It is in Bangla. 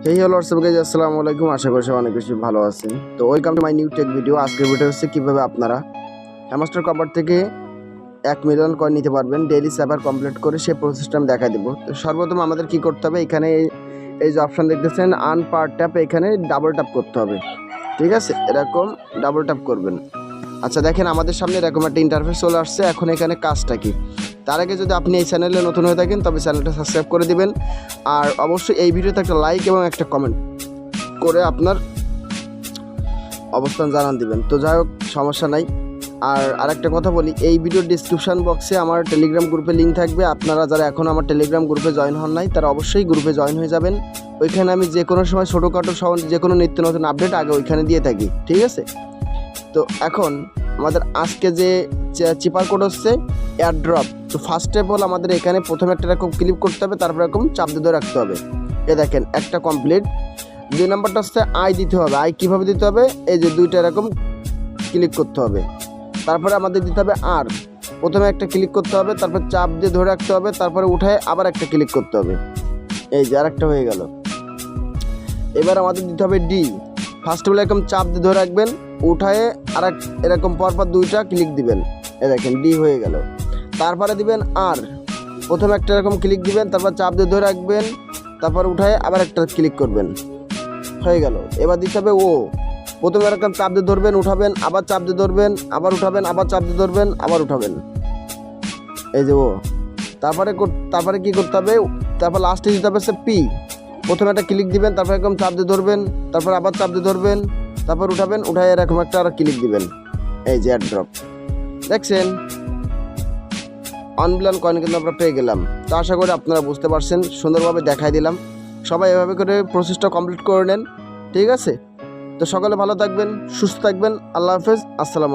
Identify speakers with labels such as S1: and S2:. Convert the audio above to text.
S1: হেই হ্যালো হোয়াটসঅ্যাপ গাইজ, আসসালামু আলাইকুম। আশা করি সবাই অনেক বেশি ভালো আছেন। তো welcome to my new take video. আজকের ভিডিও হচ্ছে কীভাবে আপনারা হ্যামস্টার কভার থেকে 1 মিলিয়ন কয়েন নিতে পারবেন ডেইলি সার্ভার কমপ্লিট করে, সেই প্রসেসটা আমি দেখা দেবো। তো সর্বপ্রথম আমাদের কি করতে হবে, এখানে এই যে অপশান দেখতেছেন আর্ন পার ট্যাপ, এখানে ডাবল ট্যাপ করতে হবে। ঠিক আছে, এরকম ডাবল ট্যাপ করবেন। আচ্ছা দেখেন, আমাদের সামনে এরকম একটা ইন্টারফেস চলে আসছে। এখন এখানে কাজটা কি, তার আগে যদি আপনি এই চ্যানেলে নতুন হয়ে থাকেন তবে চ্যানেলটা সাবস্ক্রাইব করে দিবেন, আর অবশ্যই এই ভিডিওতে একটা লাইক এবং একটা কমেন্ট করে আপনার অবস্থান জানান দিবেন। তো যাই হোক, সমস্যা নাই। আর আরেকটা কথা বলি, এই ভিডিওর ডিসক্রিপশান বক্সে আমার টেলিগ্রাম গ্রুপে লিঙ্ক থাকবে। আপনারা যারা এখন আমার টেলিগ্রাম গ্রুপে জয়েন হন নাই তারা অবশ্যই গ্রুপে জয়েন হয়ে যাবেন। ওইখানে আমি যে কোনো সময় ছোটোখাটো যে কোনো নিত্য নতুন আপডেট আগে ওইখানে দিয়ে থাকি। ঠিক আছে, তো এখন আমাদের আজকে যে চিপার কোড হচ্ছে এয়ারড্রপ। তো ফার্স্ট স্টেপ হলো আমাদের এখানে প্রথমে একটা এরকম ক্লিক করতে হবে, তারপর এরকম চাপ দিয়ে ধরে রাখতে হবে। এ দেখেন একটা কমপ্লিট। 2 নম্বরটা হচ্ছে আই দিতে হবে। আই কীভাবে দিতে হবে, এই যে দুইটা এরকম ক্লিক করতে হবে। তারপরে আমাদের দিতে হবে আর, প্রথমে একটা ক্লিক করতে হবে, তারপর চাপ দিয়ে ধরে রাখতে হবে, তারপরে উঠায় আবার একটা ক্লিক করতে হবে। এই যে আরেকটা হয়ে গেল। এবার আমাদের দিতে হবে ডি। ফার্স্ট বলে এরকম চাপ দিয়ে ধরে রাখবেন, উঠায়ে আর এরকম পরপর দুইটা ক্লিক দিবেন। এ দেখেন ডি হয়ে গেল। তারপরে দিবেন আর, প্রথমে একটা এরকম ক্লিক দিবেন, তারপর চাপ দিয়ে ধরে রাখবেন, তারপর উঠায়ে আবার একটা ক্লিক করবেন। হয়ে গেল। এবার দিতে হবে ও। প্রথমে এরকম চাপ দিয়ে ধরবেন, উঠাবেন, আবার চাপ দিয়ে ধরবেন, আবার উঠাবেন, আবার চাপ দিয়ে ধরবেন, আবার উঠাবেন। এই যে ও। তারপরে কি করতে হবে, তারপর লাস্টে দিতে হবে পি। প্রথমে একটা ক্লিক দিবেন, তারপর এরকম চাপ দিয়ে ধরবেন, তারপর আবার চাপ দিয়ে ধরবেন, তারপর উঠাবেন, উঠায় এরকম একটা আর ক্লিক দিবেন। এই যে এয়ারড্রপ দেখছেন, 1 মিলিয়ন কয়েন কিন্তু আমরা পেয়ে গেলাম। তো আশা করি আপনারা বুঝতে পারছেন, সুন্দরভাবে দেখাই দিলাম। সবাই এভাবে করে প্রসেসটা কমপ্লিট করে নেন। ঠিক আছে, তো সকলে ভালো থাকবেন, সুস্থ থাকবেন। আল্লাহ হাফেজ, আসসালামু আলাইকুম।